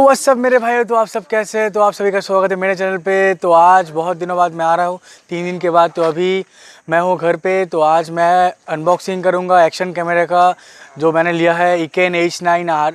What's up मेरे भाई, तो आप सब कैसे हैं? तो आप सभी का स्वागत है मेरे चैनल पे। तो आज बहुत दिनों बाद मैं आ रहा हूँ, 3 दिन के बाद। तो अभी मैं हूँ घर पे। तो आज मैं अनबॉक्सिंग करूँगा एक्शन कैमरे का, जो मैंने लिया है इकेन H9R,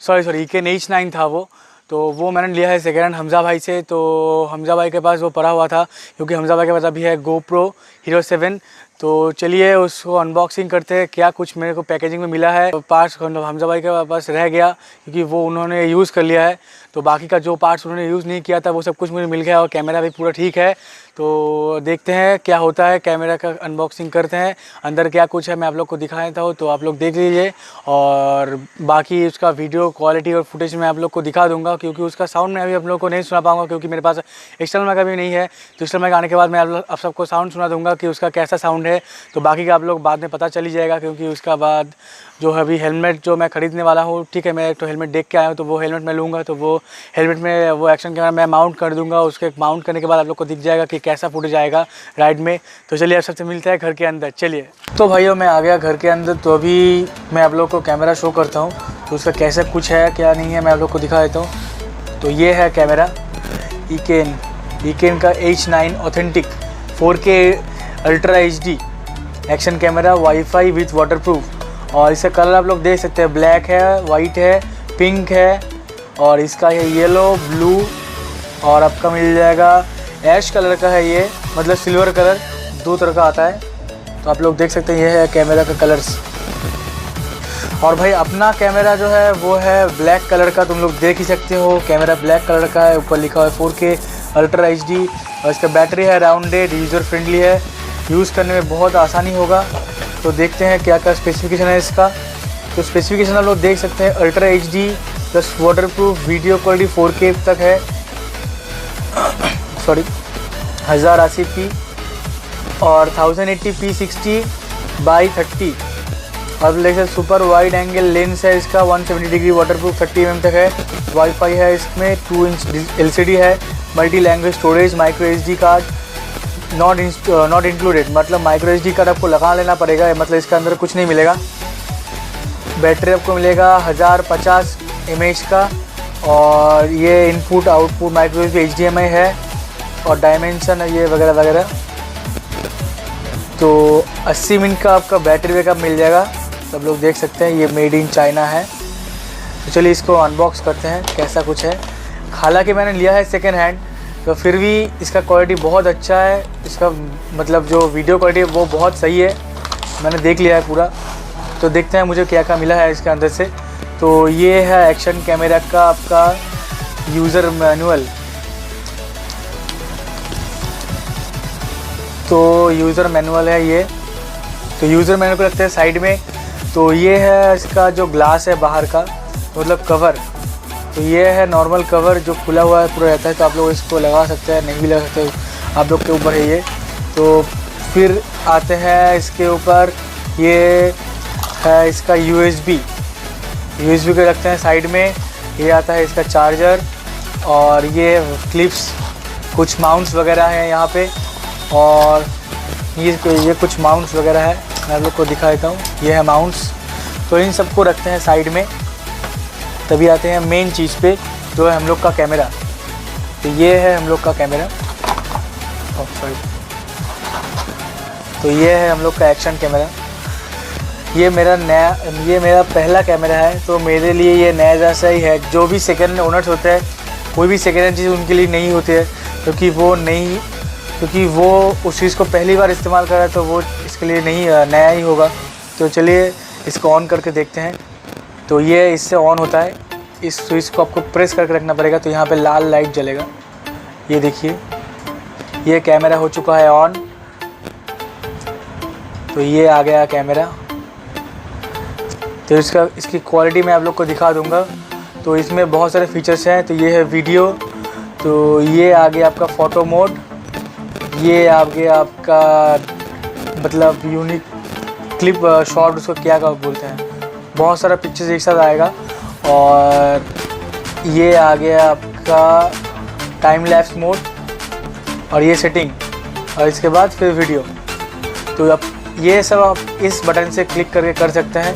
सॉरी इकेन H9 था वो मैंने लिया है सेकेंड हैंड हमज़ा भाई से। तो हमज़ा भाई के पास वो पड़ा हुआ था, क्योंकि हमज़ा भाई के पास अभी है GoPro Hero 7। तो चलिए उसको अनबॉक्सिंग करते हैं, क्या कुछ मेरे को पैकेजिंग में मिला है। पार्ट्स हमज़ा भाई के पास रह गया, क्योंकि वो उन्होंने यूज़ कर लिया है। तो बाकी का जो पार्ट्स उन्होंने यूज़ नहीं किया था वो सब कुछ मुझे मिल गया, और कैमरा भी पूरा ठीक है। तो देखते हैं क्या होता है, कैमरा का अनबॉक्सिंग करते हैं। अंदर क्या कुछ है मैं आप लोग को दिखा देता हूँ, तो आप लोग देख लीजिए। और बाकी उसका वीडियो क्वालिटी और फुटेज मैं आप लोग को दिखा दूंगा, क्योंकि उसका साउंड मैं अभी आप लोग को नहीं सुना पाऊँगा, क्योंकि मेरे पास एक्सटर्नल माइक अभी नहीं है। तो एक्सटर्नल माइक आने के बाद मैं आप सबको साउंड सुना दूंगा कि उसका कैसा साउंड है। तो बाकी का आप लोग बाद में पता चल ही जाएगा, क्योंकि उसका बाद जो है अभी हेलमेट जो मैं ख़रीदने वाला हूँ, ठीक है, मैं एक तो हेलमेट देख के आया हूँ, तो वो हेलमेट मैं लूँगा। तो वो हेलमेट में वो एक्शन कैमरा मैं माउंट कर दूँगा। उसके माउंट करने के बाद आप लोग को दिख जाएगा कि कैसा फुटेज आएगा राइड में। तो चलिए आप सबसे मिलते हैं घर के अंदर। चलिए तो भाइयों मैं आ गया घर के अंदर। तो अभी मैं आप लोग को कैमरा शो करता हूँ, तो उसका कैसा कुछ है क्या नहीं है मैं आप लोग को दिखा देता हूँ। तो ये है कैमरा इकेन का H9 authentic 4K ultra HD action camera, wifi with waterproof. और इसका कलर आप लोग देख सकते हैं, ब्लैक है, वाइट है, पिंक है, और इसका है येलो, ब्लू, और आपका मिल जाएगा ऐश कलर का है ये, मतलब सिल्वर कलर, दो तरह का आता है। तो आप लोग देख सकते हैं, ये है कैमरा का कलर्स। और भाई अपना कैमरा जो है वो है ब्लैक कलर का, तुम लोग देख ही सकते हो, कैमरा ब्लैक कलर का है। ऊपर लिखा हुआ है 4K अल्ट्रा HD, और इसका बैटरी है राउंडेड, यूज़र फ्रेंडली है, यूज़ करने में बहुत आसानी होगा। तो देखते हैं क्या क्या स्पेसिफिकेशन है इसका। तो स्पेसिफिकेशन आप लोग देख सकते हैं, ultra HD plus waterproof, video quality 4K तक है, सॉरी 1080p और 1080p 60x30। और लेकर सुपर वाइड एंगल लेंस है इसका, 170 डिग्री, वाटरप्रूफ 30 mm तक है। वाईफाई है इसमें, 2 इंच LCD है, multi language storage, micro SD card not included, मतलब माइक्रो SD कार्ड आपको लगा लेना पड़ेगा, मतलब इसके अंदर कुछ नहीं मिलेगा। बैटरी आपको मिलेगा 1050 mAh का, और ये input output micro USB HDMI है, और डायमेंशन है ये वगैरह वगैरह। तो 80 मिनट का आपका बैटरी बैकअप मिल जाएगा। सब लोग देख सकते हैं, ये मेड इन चाइना है। तो चलिए इसको अनबॉक्स करते हैं कैसा कुछ है। हालांकि मैंने लिया है सेकेंड हैंड, तो फिर भी इसका क्वालिटी बहुत अच्छा है। इसका मतलब जो वीडियो क्वालिटी है वो बहुत सही है, मैंने देख लिया है पूरा। तो देखते हैं मुझे क्या क्या मिला है इसके अंदर से। तो ये है एक्शन कैमरा का आपका यूज़र मैनुअल। तो यूज़र मैनुअल है ये। तो यूज़र मैनुअल को रखते हैं साइड में। तो ये है इसका जो ग्लास है बाहर का, मतलब कवर। तो ये है नॉर्मल कवर जो खुला हुआ है पूरा रहता है। तो आप लोग इसको लगा सकते हैं, नहीं भी लगा सकते, आप लोग के ऊपर है ये। तो फिर आते हैं इसके ऊपर, ये है इसका USB को रखते हैं साइड में। ये आता है इसका चार्जर, और ये क्लिप्स, कुछ माउंट्स वगैरह हैं यहाँ पे, और ये कुछ माउंट्स वगैरह है, मैं आप लोग को दिखा देता हूँ। ये है माउंट्स। तो इन सबको रखते हैं साइड में। तभी आते हैं मेन चीज़ पे, जो है हम लोग का कैमरा। तो ये है हम लोग का कैमरा, सॉरी। तो ये है हम लोग का एक्शन कैमरा। ये मेरा पहला कैमरा है, तो मेरे लिए ये नया जैसा ही है। जो भी सेकेंड हैंड ओनर्स होते हैं, कोई भी सेकेंड हैंड चीज़ उनके लिए नहीं होती है, क्योंकि वो उस चीज़ को पहली बार इस्तेमाल कर रहा है, तो वो इसके लिए नहीं नया ही होगा। तो चलिए इसको ऑन करके देखते हैं। तो ये इससे ऑन होता है, इस स्विच को आपको प्रेस करके रखना पड़ेगा, तो यहाँ पे लाल लाइट जलेगा। ये देखिए, ये कैमरा हो चुका है ऑन। तो ये आ गया कैमरा। तो इसकी क्वालिटी मैं आप लोग को दिखा दूंगा। तो इसमें बहुत सारे फीचर्स हैं। तो ये है वीडियो, तो ये आ गया आपका फ़ोटो मोड, ये आ गया आपका मतलब यूनिक क्लिप शॉट, उसको क्या बोलते हैं, बहुत सारा पिक्चर्स एक साथ आएगा। और ये आ गया आपका टाइम लैप्स मोड, और ये सेटिंग, और इसके बाद फिर वीडियो। तो अब ये सब आप इस बटन से क्लिक करके कर सकते हैं।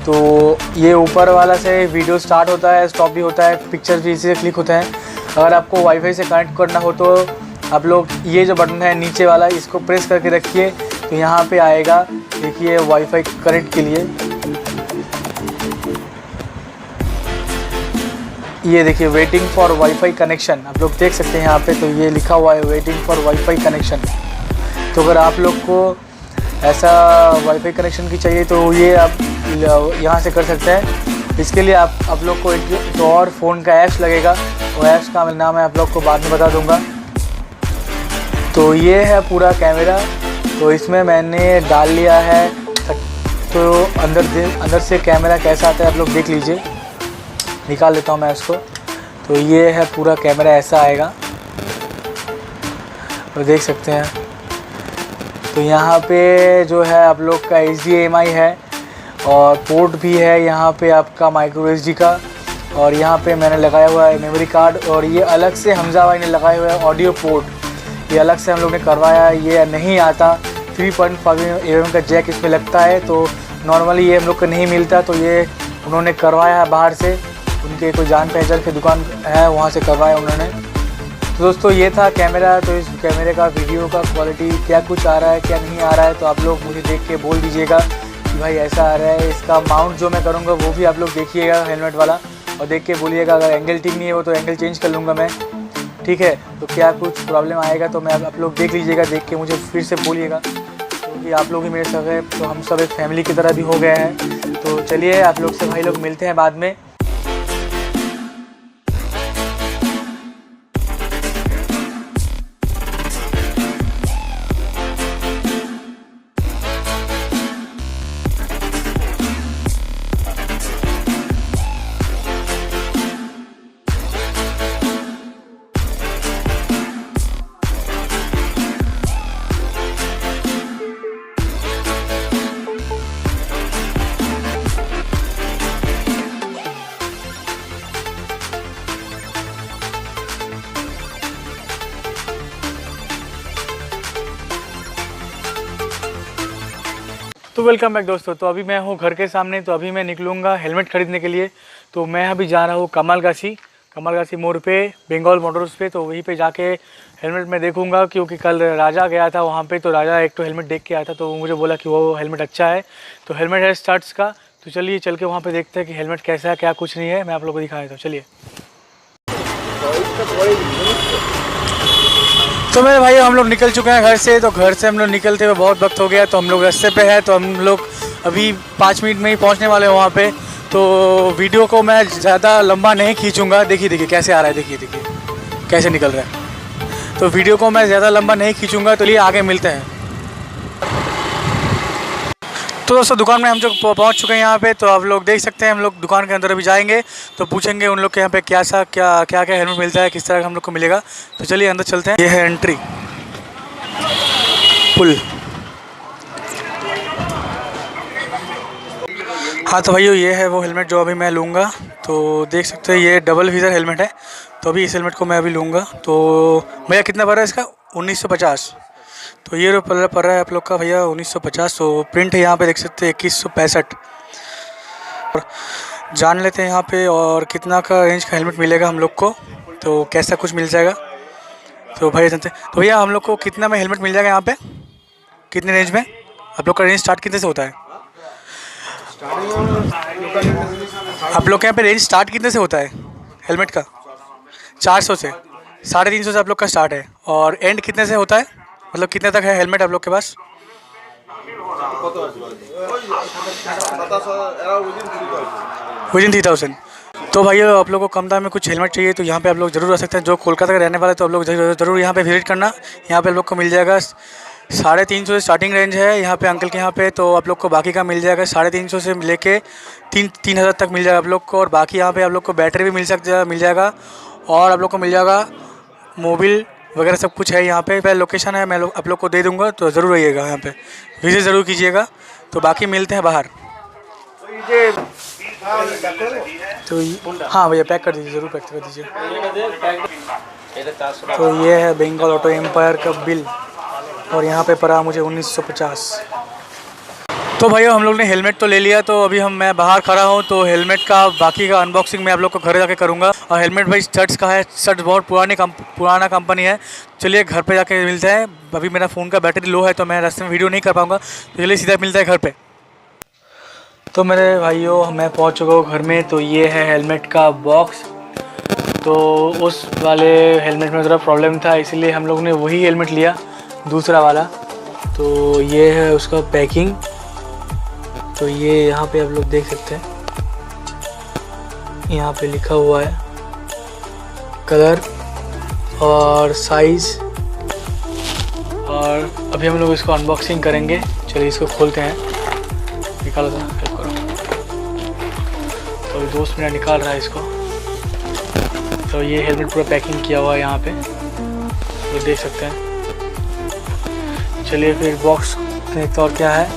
तो ये ऊपर वाला से वीडियो स्टार्ट होता है, स्टॉप भी होता है, पिक्चर भी इसी से क्लिक होते हैं। अगर आपको वाईफाई से कनेक्ट करना हो तो आप लोग ये जो बटन है नीचे वाला, इसको प्रेस करके रखिए तो यहाँ पे आएगा, देखिए वाईफाई कनेक्ट के लिए। ये देखिए वेटिंग फॉर वाईफाई कनेक्शन, आप लोग देख सकते हैं यहाँ पे, तो ये लिखा हुआ है वेटिंग फॉर वाईफाई कनेक्शन। तो अगर आप लोग को ऐसा वाईफाई कनेक्शन की चाहिए तो ये आप यहाँ से कर सकते हैं। इसके लिए आप लोग को एक और फ़ोन का ऐप्स लगेगा, वो ऐप्स का नाम मैं आप लोग को बाद में बता दूँगा। तो ये है पूरा कैमरा, तो इसमें मैंने डाल लिया है। तो अंदर से कैमरा कैसा आता है आप लोग देख लीजिए, निकाल लेता हूँ मैं इसको। तो ये है पूरा कैमरा, ऐसा आएगा, तो देख सकते हैं। तो यहाँ पे जो है आप लोग का HDMI है और पोर्ट भी है यहाँ पे आपका माइक्रो SD का, और यहाँ पे मैंने लगाया हुआ है मेमोरी कार्ड। और ये अलग से हमजा भाई ने लगाया हुआ है ऑडियो पोर्ट, ये अलग से हम लोग ने करवाया है, ये नहीं आता। 3.5 mm का जैक इसमें लगता है, तो नॉर्मली ये हम लोग को नहीं मिलता, तो ये उन्होंने करवाया है बाहर से, उनके कोई जान पहचान की दुकान है वहाँ से करवाया उन्होंने। तो दोस्तों ये था कैमरा। तो इस कैमरे का वीडियो का क्वालिटी क्या कुछ आ रहा है क्या नहीं आ रहा है, तो आप लोग मुझे देख के बोल दीजिएगा कि भाई ऐसा आ रहा है। इसका माउंट जो मैं करूँगा वो भी आप लोग देखिएगा हेलमेट वाला, और देख के बोलिएगा। अगर एंगल ठीक नहीं है वो तो एंगल चेंज कर लूँगा मैं, ठीक है। तो क्या कुछ प्रॉब्लम आएगा तो मैं आप लोग देख लीजिएगा, देख के मुझे फिर से बोलिएगा, क्योंकि आप लोग ही मेरे सब है, तो हम सब एक फैमिली की तरह भी हो गए हैं। तो चलिए आप लोग से भाई लोग मिलते हैं बाद में। तो वेलकम बैक दोस्तों। तो अभी मैं हूँ घर के सामने, तो अभी मैं निकलूँगा हेलमेट ख़रीदने के लिए। तो मैं अभी जा रहा हूँ कमलगासी मोड़ पे, बंगाल मोटर्स पे। तो वहीं पे जाके हेलमेट मैं देखूँगा, क्योंकि कल राजा गया था वहाँ पे, तो राजा एक तो हेलमेट देख के आया था, तो वो मुझे बोला कि वो हेलमेट अच्छा है। तो हेलमेट है स्टार्ट्स का। तो चलिए चल के वहाँ पर देखते हैं कि हेलमेट कैसा है, क्या कुछ नहीं है, मैं आप लोग को दिखा देता हूँ। चलिए। तो मेरे भाई हम लोग निकल चुके हैं घर से। तो घर से हम लोग निकलते हुए बहुत वक्त हो गया, तो हम लोग रास्ते पे हैं। तो हम लोग अभी 5 मिनट में ही पहुंचने वाले हैं वहाँ पे। तो वीडियो को मैं ज़्यादा लंबा नहीं खींचूंगा। देखिए कैसे आ रहा है, देखिए कैसे निकल रहा है। तो वीडियो को मैं ज़्यादा लंबा नहीं खींचूंगा, तो लिए आगे मिलते हैं। तो दोस्तों दुकान में हम लोग पहुँच चुके हैं यहाँ पे। तो आप लोग देख सकते हैं, हम लोग दुकान के अंदर अभी जाएंगे, तो पूछेंगे उन लोग के यहाँ पे क्या क्या हेलमेट मिलता है, किस तरह का हम लोग को मिलेगा। तो चलिए अंदर चलते हैं। ये है एंट्री पुल। हाँ तो भाइयों ये है वो हेलमेट जो अभी मैं लूँगा। तो देख सकते हैं ये डबल विज़र हेलमेट है। तो अभी इस हेलमेट को मैं अभी लूँगा। तो भैया कितना पड़ रहा है इसका? 1950। तो ये पड़ रहा है आप लोग का भैया 1950। तो प्रिंट है यहाँ पे देख सकते हैं 2165। जान लेते हैं यहाँ पे और कितना का रेंज का हेलमेट मिलेगा हम लोग को, तो कैसा कुछ मिल जाएगा। तो भैया जानते हैं, तो भैया हम लोग को कितना में हेलमेट मिल जाएगा यहाँ पे, कितने रेंज में? आप लोग का रेंज स्टार्ट कितने से होता है? आप लोग के यहाँ पे रेंज स्टार्ट कितने से होता है हेलमेट का? 400 से, 350 से आप लोग का स्टार्ट है। और एंड कितने से होता है, मतलब कितने तक है हेलमेट आप लोग के पास? विदिन 3000। तो भाइयों आप लोग को कम दाम में कुछ हेलमेट चाहिए तो यहाँ पे आप लोग ज़रूर आ सकते हैं। जो कोलकाता के रहने वाले तो आप लोग ज़रूर यहाँ पे विजिट करना। यहाँ पे आप लोग को मिल जाएगा 350 से स्टार्टिंग रेंज है यहाँ पे अंकल के यहाँ पे। तो आप लोग को बाकी का मिल जाएगा 350 से लेके 3000 तक मिल जाएगा आप लोग को। और बाकी यहाँ पे आप लोग को बैटरी भी मिल जाएगा, और आप लोग को मिल जाएगा मोबिल वगैरह सब कुछ है यहाँ पे। लोकेशन है मैं आप लोग को दे दूँगा, तो ज़रूर आइएगा यहाँ पे, विजिट ज़रूर कीजिएगा। तो बाकी मिलते हैं बाहर। तो हाँ भैया पैक कर दीजिए, ज़रूर पैक कर दीजिए। तो ये है बंगाल ऑटो एम्पायर का बिल, और यहाँ पे पड़ा मुझे 1950। तो भाइयों हम लोग ने हेलमेट तो ले लिया, तो अभी मैं बाहर खड़ा हूँ, तो हेलमेट का बाकी का अनबॉक्सिंग मैं आप लोग को घर जाके करूँगा। और हेलमेट भाई स्टड्स का है, स्टड्स बहुत पुराना कंपनी है। चलिए घर पे जाके मिलते हैं। अभी मेरा फ़ोन का बैटरी लो है तो मैं रास्ते में वीडियो नहीं कर पाऊँगा, तो चलिए सीधा मिलता है घर पर। तो मेरे भाइयों मैं पहुँच चुका हूँ घर में। तो ये है हेलमेट का बॉक्स। तो उस वाले हेलमेट में ज़रा प्रॉब्लम था, इसलिए हम लोग ने वही हेलमेट लिया, दूसरा वाला। तो ये है उसका पैकिंग। तो ये यहाँ पे आप लोग देख सकते हैं, यहाँ पे लिखा हुआ है कलर और साइज़। और अभी हम लोग इसको अनबॉक्सिंग करेंगे। चलिए इसको खोलते हैं। निकालो तो, हेल्प करो। तो दोस्त मेरा निकाल रहा है इसको। तो ये हेलमेट पूरा पैकिंग किया हुआ है यहाँ पे, तो देख सकते हैं। चलिए फिर बॉक्स देखते और क्या है।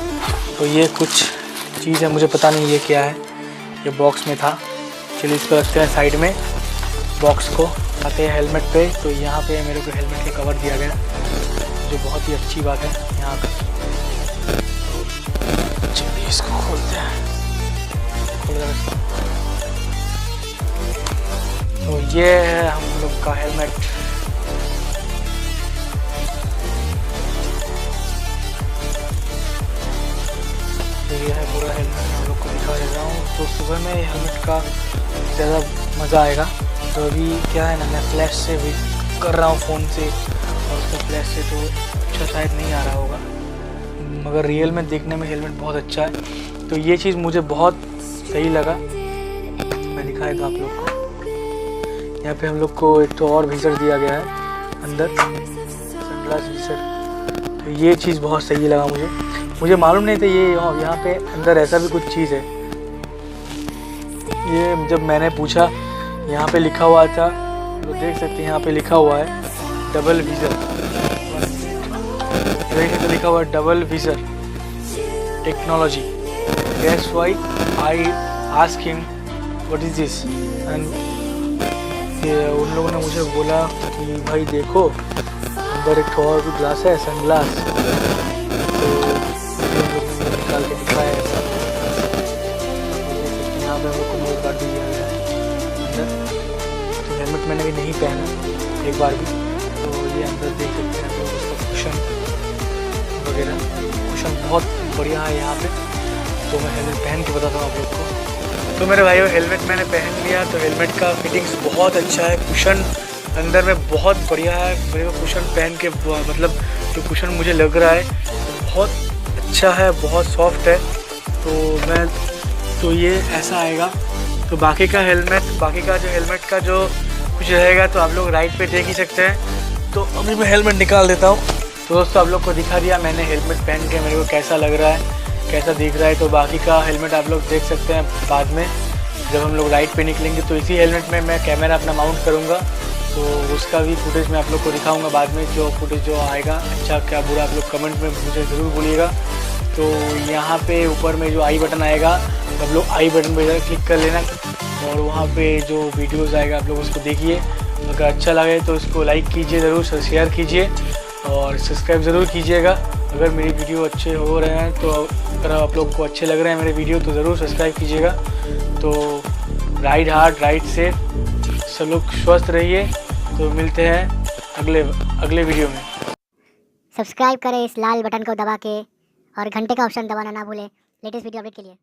तो ये कुछ चीज़ है, मुझे पता नहीं ये क्या है, ये बॉक्स में था। चलिए इसको रखते हैं साइड में। बॉक्स को आते हैं हेलमेट पे। तो यहाँ पे मेरे को हेलमेट का कवर दिया गया, जो बहुत ही अच्छी बात है यहाँ का। चलिए इसको खोलते हैं। तो ये है हम लोग का हेलमेट। ये है पूरा हेलमेट, मैं आप लोग को दिखा देता हूँ। तो सुबह में हेलमेट का ज़्यादा मज़ा आएगा। तो अभी क्या है ना, मैं फ्लैश से भी कर रहा हूँ फ़ोन से, और उसका फ्लैश से तो अच्छा शायद नहीं आ रहा होगा, मगर रियल में देखने में हेलमेट बहुत अच्छा है। तो ये चीज़ मुझे बहुत सही लगा, मैं दिखाएगा आप लोग को। यहाँ पे हम लोग को एक तो और विज़र दिया गया है अंदर, सनग्लास विज़र। तो ये चीज़ बहुत सही लगा मुझे मालूम नहीं था ये यहाँ पे अंदर ऐसा भी कुछ चीज़ है। ये जब मैंने पूछा, यहाँ पे लिखा हुआ था, तो देख सकते हैं यहाँ पे लिखा हुआ है डबल विज़र। देखिए तो लिखा हुआ है double विज़र technology. That's why I ask him what is this. And उन लोगों ने मुझे बोला कि भाई देखो अंदर एक और भी ग्लास है, सनग्लास। निकाल के दिखाया है ऐसा। यहाँ पे हमको मोड कार्ड भी दिया गया है अंदर। तो हेलमेट मैंने भी नहीं पहना एक बार भी। तो ये अंदर देख सकते हैं तो उसका कुशन वगैरह, कुशन बहुत बढ़िया है यहाँ पे। तो मैं हेलमेट पहन के बताता हूँ आप लोग को। तो मेरे भाइयों हेलमेट मैंने पहन लिया। तो हेलमेट का फिटिंग्स बहुत अच्छा है, कुशन अंदर में बहुत बढ़िया है। मेरे को कुशन पहन के मतलब जो कुशन मुझे लग रहा है बहुत अच्छा है, बहुत सॉफ्ट है। तो ये ऐसा आएगा। तो बाकी का जो हेलमेट का जो कुछ रहेगा तो आप लोग राइट पे देख ही सकते हैं। तो अभी मैं हेलमेट निकाल देता हूँ। तो दोस्तों आप लोग को दिखा दिया मैंने हेलमेट पहन के मेरे को कैसा लग रहा है, कैसा दिख रहा है। तो बाकी का हेलमेट आप लोग देख सकते हैं बाद में, जब हम लोग राइड पे निकलेंगे। तो इसी हेलमेट में मैं कैमरा अपना माउंट करूँगा, तो उसका भी फुटेज मैं आप लोग को दिखाऊंगा बाद में। जो फुटेज जो आएगा, अच्छा क्या बुरा, आप लोग कमेंट में मुझे ज़रूर बोलिएगा। तो यहाँ पे ऊपर में जो आई बटन आएगा, आप लोग आई बटन पर क्लिक कर लेना, और वहाँ पे जो वीडियोज़ आएगा आप लोग उसको देखिए। अगर अच्छा लगे तो इसको लाइक कीजिए, ज़रूर शेयर कीजिए और सब्सक्राइब ज़रूर कीजिएगा। अगर मेरी वीडियो अच्छे हो रहे हैं, तो अगर आप लोग को अच्छे लग रहे हैं मेरे वीडियो, तो ज़रूर सब्सक्राइब कीजिएगा। तो राइड हार्ड, राइड सेफ, सब लोग स्वस्थ रहिए। तो मिलते हैं अगले वीडियो में। सब्सक्राइब करें इस लाल बटन को दबा के, और घंटे का ऑप्शन दबाना ना भूलें लेटेस्ट वीडियो अपडेट के लिए।